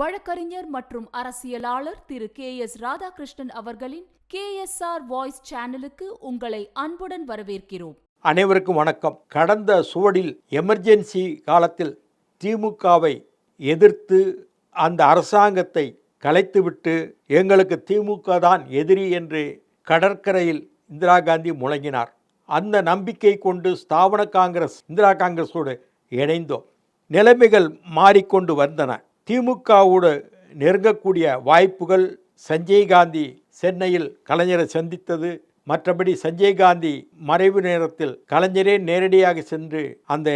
வழக்கறிஞர் மற்றும் அரசியலாளர் திரு KS ராதாகிருஷ்ணன் அவர்களின் KSR வாய்ஸ் சேனலுக்கு உங்களை அன்புடன் வரவேற்கிறோம். அனைவருக்கும் வணக்கம். கடந்த சுவடில் எமர்ஜென்சி காலத்தில் திமுகவை எதிர்த்து அந்த அரசாங்கத்தை கலைத்துவிட்டு எங்களுக்கு திமுக தான் எதிரி என்று கடற்கரையில் இந்திரா காந்தி முழங்கினார். அந்த நம்பிக்கை கொண்டு ஸ்தாபன காங்கிரஸ் இந்திரா காங்கிரஸோடு இணைந்தோம். நிலைமைகள் மாறிக்கொண்டு வந்தன. திமுகவோடு நெருங்கக்கூடிய வாய்ப்புகள் சஞ்சய் காந்தி சென்னையில் கலைஞரை சந்தித்தது, மற்றபடி சஞ்சய் காந்தி மறைவு நேரத்தில் கலைஞரே நேரடியாக சென்று அந்த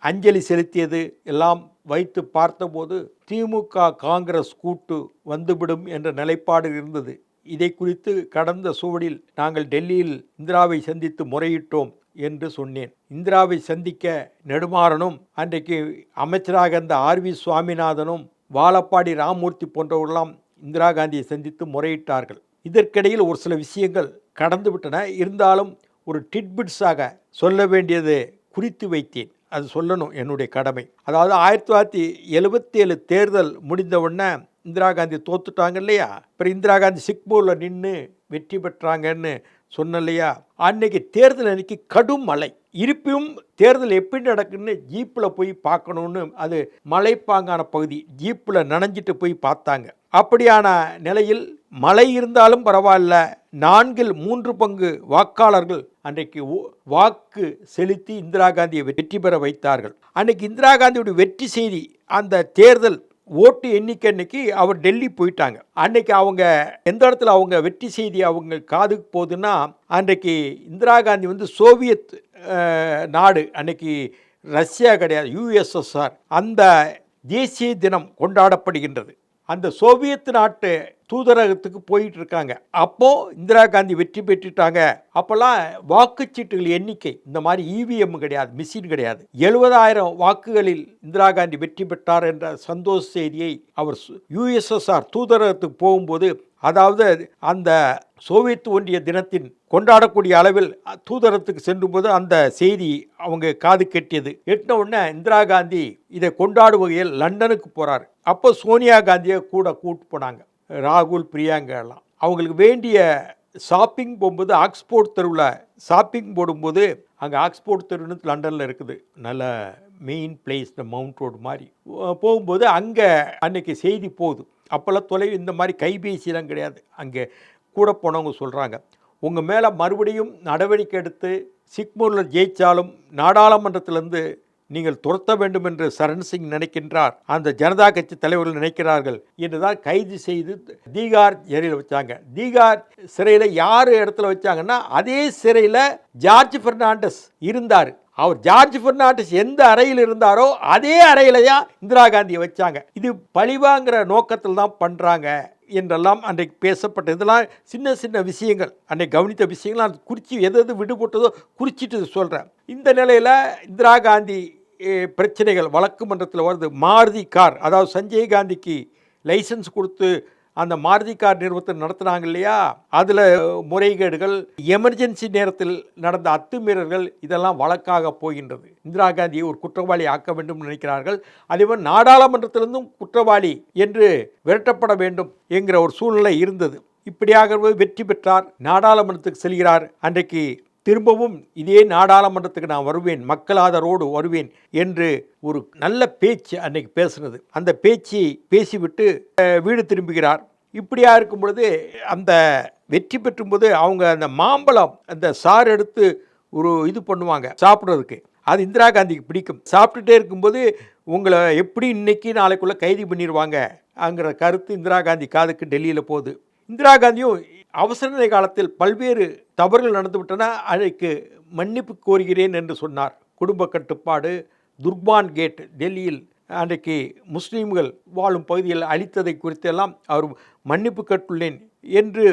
அஞ்சலி செலுத்தியது எல்லாம் வைத்து பார்த்தபோது திமுக காங்கிரஸ் கூட்டு வந்துவிடும் என்ற நிலைப்பாடு இருந்தது. இதை குறித்து கடந்த சுவடில் நாங்கள் டெல்லியில் இந்திராவை சந்தித்து முறையிட்டோம் என்று சொன்னேன். இந்திராவை சந்திக்க நெடுமாறனும் அன்றைக்கு அமைச்சராக இருந்த RV சுவாமிநாதனும் வாழப்பாடி ராமமூர்த்தி போன்றவர்களெல்லாம் இந்திரா காந்தியை சந்தித்து முறையிட்டார்கள். இதற்கிடையில் ஒரு சில விஷயங்கள் கடந்து விட்டன. இருந்தாலும் ஒரு டிட்பிட்ஸாக சொல்ல வேண்டியது குறித்து வைத்தேன். அது சொல்லணும், என்னுடைய கடமை. அதாவது 1977 தேர்தல் முடிந்த உடனே இந்திரா காந்தி தோத்துட்டாங்க இல்லையா. அப்புறம் இந்திரா காந்தி சிக்மூரில் நின்று வெற்றி பெற்றாங்கன்னு சொன்ன இல்லையா. அன்னைக்கு தேர்தல் அன்னைக்கு கடும் மழை. இருப்பியும் தேர்தல் எப்படி நடக்குன்னு ஜீப்பில் போய் பார்க்கணுன்னு, அது மலைப்பாங்கான பகுதி, ஜீப்பில் நனைஞ்சிட்டு போய் பார்த்தாங்க. அப்படியான நிலையில் மழை இருந்தாலும் பரவாயில்ல, 3 பங்கு வாக்காளர்கள் அன்றைக்கு வாக்கு செலுத்தி இந்திரா காந்தியை வெற்றி பெற வைத்தார்கள். அன்னைக்கு இந்திரா காந்தியோட வெற்றி செய்தி, அந்த தேர்தல் ஓட்டு எண்ணிக்கை அன்னைக்கு அவர் டெல்லி போயிட்டாங்க. அன்னைக்கு அவங்க எந்த இடத்துல அவங்க வெற்றி செய்தி அவங்க காதுக்கு போகுதுன்னா, அன்றைக்கு இந்திரா காந்தி சோவியத் நாடு, அன்னைக்கு ரஷ்யா கிடையாது, USSR, அந்த தேசிய தினம் கொண்டாடப்படுகின்றது. அந்த சோவியத் நாட்டு தூதரகத்துக்கு போயிட்டு இருக்காங்க. அப்போ இந்திரா காந்தி வெற்றி பெற்றுட்டாங்க. அப்போல்லாம் வாக்குச்சீட்டுகள் எண்ணிக்கை இந்த மாதிரி EVM கிடையாது, மிஷின் கிடையாது. 70,000 வாக்குகளில் இந்திரா காந்தி வெற்றி பெற்றார் என்ற சந்தோஷ செய்தியை அவர் USSR தூதரகத்துக்கு போகும்போது, அதாவது அந்த சோவியத் ஒன்றிய தினத்தின் கொண்டாடக்கூடிய அளவில் தூதரகத்துக்கு சென்றும்போது அந்த செய்தி அவங்க காது கெட்டியது. எட்டின உடனே இந்திரா காந்தி இதை கொண்டாடும் வகையில் லண்டனுக்கு போகிறார். அப்போ சோனியா காந்தியை கூட கூட்டு போனாங்க, ராகுல், பிரியங்கா எல்லாம். அவங்களுக்கு வேண்டிய ஷாப்பிங் போகும்போது ஆக்ஸ்போர்ட் தெருவில் ஷாப்பிங் போடும்போது, அங்கே ஆக்ஸ்போர்ட் தெருன்னு லண்டனில் இருக்குது, நல்ல மெயின் பிளேஸ், இந்த மவுண்ட் ரோடு மாதிரி போகும்போது அங்கே அன்னைக்கு செய்தி போகுது. அப்போல்லாம் தொலைவு இந்த மாதிரி கைபேசியெல்லாம் கிடையாது. அங்கே கூட போனவங்க சொல்கிறாங்க, உங்கள் மேலே மறுபடியும் நடவடிக்கை எடுத்து சிக்மூரில் ஜெயித்தாலும் நாடாளுமன்றத்திலேருந்து நீங்கள் துரத்த வேண்டும் என்று சரண் சிங் நினைக்கின்றார், அந்த ஜனதா கட்சி தலைவர்கள் நினைக்கிறார்கள் என்றுதான் கைது செய்து தீகார் ஜெயிலில் வச்சாங்க. தீகார் சிறையில் யார் இடத்துல வச்சாங்கன்னா, அதே சிறையில் ஜார்ஜ் பெர்னாண்டஸ் இருந்தார். அவர் ஜார்ஜ் பெர்னாண்டஸ் எந்த அறையில் இருந்தாரோ அதே அறையிலையா இந்திரா காந்தியை வச்சாங்க. இது பழிவாங்கிற நோக்கத்தில் தான் பண்ணுறாங்க என்றெல்லாம் அன்றைக்கு பேசப்பட்ட இதெல்லாம் சின்ன சின்ன விஷயங்கள், அன்றைக்கு கவனித்த விஷயங்கள். நான் குறித்து எது விடுபட்டதோ குறிச்சிட்டு சொல்கிறேன். இந்த நிலையில் இந்திரா காந்தி பிரச்சனைகள் வழக்கு மன்றத்தில் வருது. மாருதி கார், அதாவது சஞ்சய் காந்திக்கு லைசன்ஸ் கொடுத்து அந்த மாருதி கார் நிறுவனத்தை நடத்துனாங்க இல்லையா, அதில் முறைகேடுகள், எமர்ஜென்சி நேரத்தில் நடந்த அத்துமீறல்கள், இதெல்லாம் வழக்காக போகின்றது. இந்திரா காந்தியை ஒரு குற்றவாளி ஆக்க வேண்டும் நினைக்கிறார்கள். அதேபோல் நாடாளுமன்றத்திலிருந்தும் குற்றவாளி என்று விரட்டப்பட வேண்டும் என்கிற ஒரு சூழ்நிலை இருந்தது. இப்படியாக வெற்றி பெற்றார், நாடாளுமன்றத்துக்கு செல்கிறார். அன்றைக்கு திரும்பவும் இதே நாடாளுமன்றத்துக்கு நான் வருவேன், மக்கள் ஆதரவோடு வருவேன் என்று ஒரு நல்ல பேச்சு அன்னைக்கு பேசுனது. அந்த பேச்சு பேசிவிட்டு வீடு திரும்புகிறார். இப்படியா இருக்கும் பொழுது, அந்த வெற்றி பெற்றும்போது அவங்க அந்த மாம்பழம் அந்த சாறு எடுத்து ஒரு இது பண்ணுவாங்க சாப்பிட்றதுக்கு, அது இந்திரா காந்திக்கு பிடிக்கும். சாப்பிட்டுட்டே இருக்கும்போது உங்களை எப்படி இன்னைக்கு நாளைக்குள்ளே கைது பண்ணிடுவாங்க அங்கிற கருத்து இந்திரா காந்தி காதுக்கு டெல்லியில் போகுது. இந்திரா காந்தியும் அவசர நிலை காலத்தில் பல்வேறு தவறுகள் நடந்துவிட்டன, அதற்கு மன்னிப்பு கோருகிறேன் என்று சொன்னார். குடும்ப கட்டுப்பாடு, துர்பான் கேட், டெல்லியில் அன்றைக்கு முஸ்லீம்கள் வாழும் பகுதியில் அளித்ததை குறித்தெல்லாம் அவர் மன்னிப்பு கேட்டுள்ளேன் என்று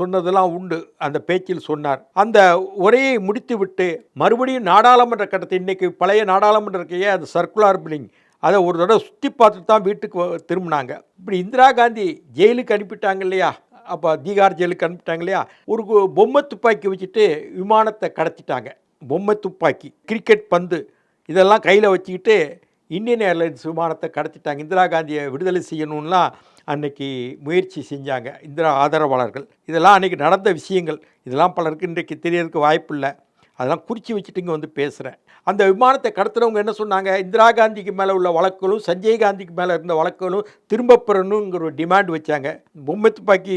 சொன்னதெல்லாம் உண்டு, அந்த பேச்சில் சொன்னார். அந்த உரையை முடித்துவிட்டு மறுபடியும் நாடாளுமன்ற கட்டத்தை, இன்றைக்கி பழைய நாடாளுமன்ற இருக்கையே அது சர்க்குலர் பில்டிங், அதை ஒரு தடவை சுற்றி பார்த்துட்டு தான் வீட்டுக்கு திரும்பினாங்க. இப்படி இந்திரா காந்தி ஜெயிலுக்கு அனுப்பிட்டாங்க இல்லையா, அப்போ தீகார் ஜெயிலுக்கு அனுப்பிட்டாங்க இல்லையா, ஒரு பொம்மை துப்பாக்கி வச்சுட்டு விமானத்தை கடத்திட்டாங்க. பொம்மை துப்பாக்கி, கிரிக்கெட் பந்து, இதெல்லாம் கையில் வச்சுக்கிட்டு இந்தியன் ஏர்லைன்ஸ் விமானத்தை கடத்திட்டாங்க. இந்திரா காந்தியை விடுதலை செய்யணும்லாம் அன்னைக்கு முயற்சி செஞ்சாங்க இந்திரா ஆதரவாளர்கள். இதெல்லாம் அன்றைக்கி நடந்த விஷயங்கள். இதெல்லாம் பலருக்கு இன்றைக்கு தெரியறதுக்கு வாய்ப்பு இல்லை. அதெல்லாம் குறித்து வச்சுட்டு இங்கே வந்து பேசுகிறேன். அந்த விமானத்தை கடத்துறவங்க என்ன சொன்னாங்க, இந்திரா காந்திக்கு மேலே உள்ள வழக்குகளும் சஞ்சய் காந்திக்கு மேலே இருந்த வழக்குகளும் திரும்ப பெறணுங்கிற ஒரு டிமாண்ட் வச்சாங்க. பொம்மை துப்பாக்கி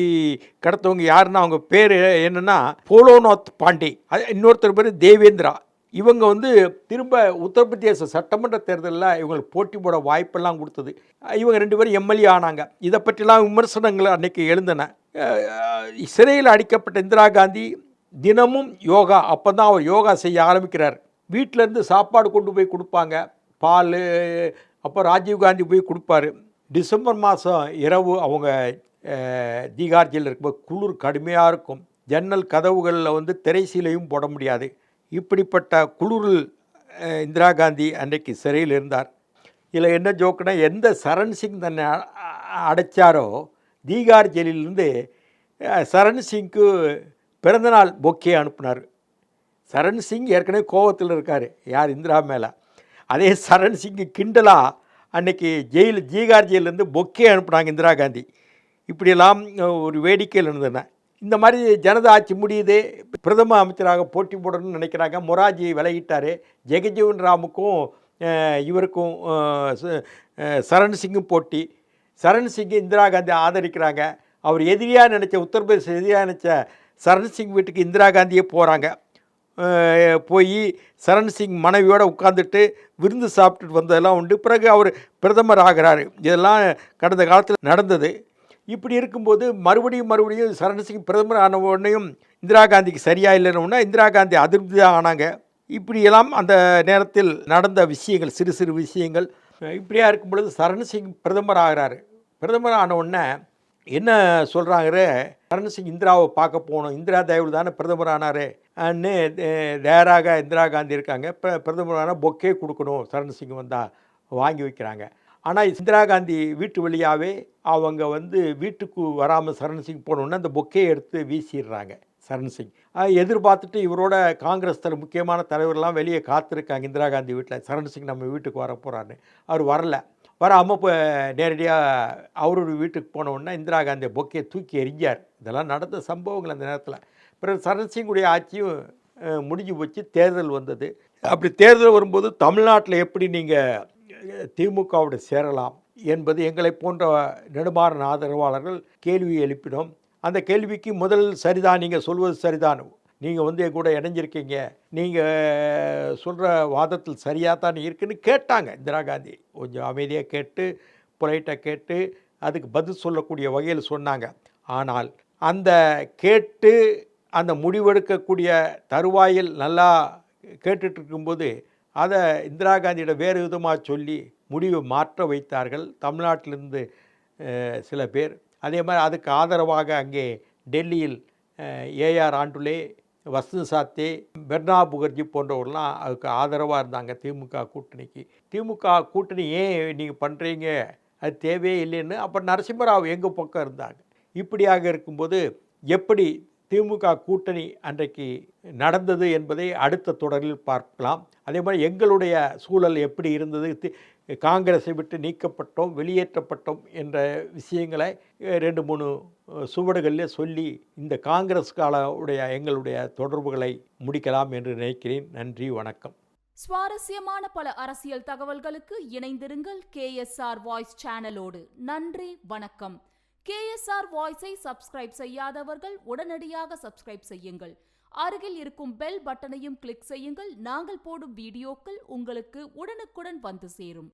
கடத்தவங்க யாருன்னா, அவங்க பேர் என்னென்னா போலோநாத் பாண்டே, இன்னொருத்தர் பேர் தேவேந்திரா. இவங்க வந்து திரும்ப உத்தரப்பிரதேச சட்டமன்ற தேர்தலில் இவங்களுக்கு போட்டி போட வாய்ப்பெல்லாம் கொடுத்தது. இவங்க 2 பேரும் எம்எல்ஏ ஆனாங்க. இதை பற்றிலாம் விமர்சனங்கள் அன்றைக்கி எழுந்தன. சிறையில் அடைக்கப்பட்ட இந்திரா காந்தி தினமும் யோகா, அப்போ தான் அவர் யோகா செய்ய ஆரம்பிக்கிறார். வீட்டிலேருந்து சாப்பாடு கொண்டு போய் கொடுப்பாங்க, பால். அப்போ ராஜீவ்காந்தி போய் கொடுப்பாரு. டிசம்பர் மாதம் இரவு அவங்க தீகார் ஜெயிலில் இருக்கும்போது குளிர் கடுமையாக இருக்கும். ஜன்னல் கதவுகளில் வந்து திரைசீலையும் போட முடியாது. இப்படிப்பட்ட குளிரில் இந்திரா காந்தி அன்றைக்கு சிறையில் இருந்தார். இதில் என்ன ஜோக்குனா, எந்த சரண் சிங் தன்னை அடைச்சாரோ தீகார் ஜெயிலிருந்து சரண் சிங்க்கு பிறந்தநாள் பொக்கே அனுப்புனார். சரண் சிங் ஏற்கனவே கோவத்தில் இருக்கார் யார், இந்திரா மேலே. அதே சரண் சிங்கு கிண்டலாக அன்றைக்கி தீகார் ஜெயிலேருந்து பொக்கே அனுப்புனாங்க இந்திரா காந்தி. இப்படியெல்லாம் ஒரு வேடிக்கையில் இருந்தன. இந்த மாதிரி ஜனதா ஆட்சி முடியுது, பிரதம அமைச்சராக போட்டி போடணும்னு நினைக்கிறாங்க. மொராஜி விலகிட்டார். ஜெகஜீவன் ராமுக்கும் இவருக்கும் சரண் சிங்கும் போட்டி. சரண் சிங்கை இந்திரா காந்தி ஆதரிக்கிறாங்க. அவர் எதிரியாக நினச்ச, உத்தரப்பிரதேச எதிரியாக நினச்ச சரண் சிங் வீட்டுக்கு இந்திரா காந்தியே போகிறாங்க. போய் சரண் சிங் மனைவியோடு உட்காந்துட்டு விருந்து சாப்பிட்டுட்டு வந்ததெல்லாம் உண்டு. பிறகு அவர் பிரதமர் ஆகிறார். இதெல்லாம் கடந்த காலத்தில் நடந்தது. இப்படி இருக்கும்போது மறுபடியும் சரண் சிங் பிரதமர் ஆன உடனேயும் இந்திரா காந்திக்கு சரியாக இல்லைன்னா இந்திரா காந்தி அதிருப்தி தான் ஆனாங்க. இப்படியெல்லாம் அந்த நேரத்தில் நடந்த விஷயங்கள், சிறு சிறு விஷயங்கள். இப்படியா இருக்கும் பொழுது சரண் சிங் பிரதமர் ஆகிறாரு. பிரதமர் ஆன உடனே என்ன சொல்கிறாங்க, சரண் சிங் இந்திராவை பார்க்க போகணும், இந்திரா தயவு தானே பிரதமர் ஆனார் அன்னு தயாராக இந்திரா காந்தி இருக்காங்க. பிரதமர் ஆனால் பொக்கே கொடுக்கணும், சரண் சிங் வந்தால் வாங்கி வைக்கிறாங்க. ஆனால் இந்திரா காந்தி வீட்டு வழியாகவே அவங்க வந்து வீட்டுக்கு வராமல் சரண் சிங் போனோன்னே அந்த பொக்கையை எடுத்து வீசிடுறாங்க சரண் சிங். எதிர்பார்த்துட்டு இவரோட காங்கிரஸ் முக்கியமான தலைவர்லாம் வெளியே காத்திருக்காங்க இந்திரா காந்தி வீட்டில். சரண் சிங் நம்ம வீட்டுக்கு வர போகிறான்னு. அவர் வரல. வராமல் இப்போ நேரடியாக அவரோட வீட்டுக்கு போனோன்னா இந்திரா காந்தி பொக்கையை தூக்கி எறிஞ்சார். இதெல்லாம் நடந்த சம்பவங்கள் அந்த நேரத்தில். பிறகு சரண் சிங்குடைய ஆட்சியும் முடிஞ்சு போச்சு. தேர்தல் வந்தது. அப்படி தேர்தல் வரும்போது தமிழ்நாட்டில் எப்படி நீங்கள் திமுகவோடு சேரலாம் என்பது எங்களை போன்ற நெடுமாறன் ஆதரவாளர்கள் கேள்வி எழுப்பினோம். அந்த கேள்விக்கு முதல் சரிதான், நீங்கள் சொல்வது சரிதான், நீங்கள் வந்து என் கூட இணைஞ்சிருக்கீங்க, நீங்கள் சொல்கிற வாதத்தில் சரியாக தான் இருக்குன்னு கேட்டாங்க. இந்திரா காந்தி கொஞ்சம் அமைதியாக கேட்டு, பொலைட்டாக கேட்டு, அதுக்கு பதில் சொல்லக்கூடிய வகையில் சொன்னாங்க. ஆனால் அந்த கேட்டு அந்த முடிவெடுக்கக்கூடிய தருவாயில் நல்லா கேட்டுட்டு இருக்கும்போது அதை இந்திரா காந்தியிட வேறு விதமாக சொல்லி முடிவை மாற்ற வைத்தார்கள் தமிழ்நாட்டிலிருந்து சில பேர். அதே மாதிரி அதுக்கு ஆதரவாக அங்கே டெல்லியில் ஏஆர் ஆண்டுலே, வசந்த் சாத்தே, பெர்னாப் முகர்ஜி போன்றவர்கள்லாம் அதுக்கு ஆதரவாக இருந்தாங்க திமுக கூட்டணிக்கு. திமுக கூட்டணி ஏன் நீங்கள் பண்ணுறீங்க, அது தேவையே இல்லைன்னு அப்போ நரசிம்மராவ் எங்கள் பக்கம் இருந்தாங்க. இப்படியாக இருக்கும்போது எப்படி திமுக கூட்டணி அன்றைக்கு நடந்தது என்பதை அடுத்த தொடரில் பார்க்கலாம். அதே மாதிரி எங்களுடைய சூழல் எப்படி இருந்தது, காங்கிரஸை விட்டு நீக்கப்பட்டோம், வெளியேற்றப்பட்டோம் என்ற விஷயங்களை 2-3 சுவடுகளில் சொல்லி இந்த காங்கிரஸ் காலவுடைய எங்களுடைய தொடர்புகளை முடிக்கலாம் என்று நினைக்கிறேன். நன்றி, வணக்கம். சுவாரஸ்யமான பல அரசியல் தகவல்களுக்கு இணைந்திருங்கள் KSR வாய்ஸ் சேனலோடு. நன்றி, வணக்கம். KSR வாய்ஸை சப்ஸ்கிரைப் செய்யாதவர்கள் உடனடியாக சப்ஸ்கிரைப் செய்யுங்கள். அருகில் இருக்கும் பெல் பட்டனையும் கிளிக் செய்யுங்கள். நாங்கள் போடும் வீடியோக்கள் உங்களுக்கு உடனுக்குடன் வந்து சேரும்.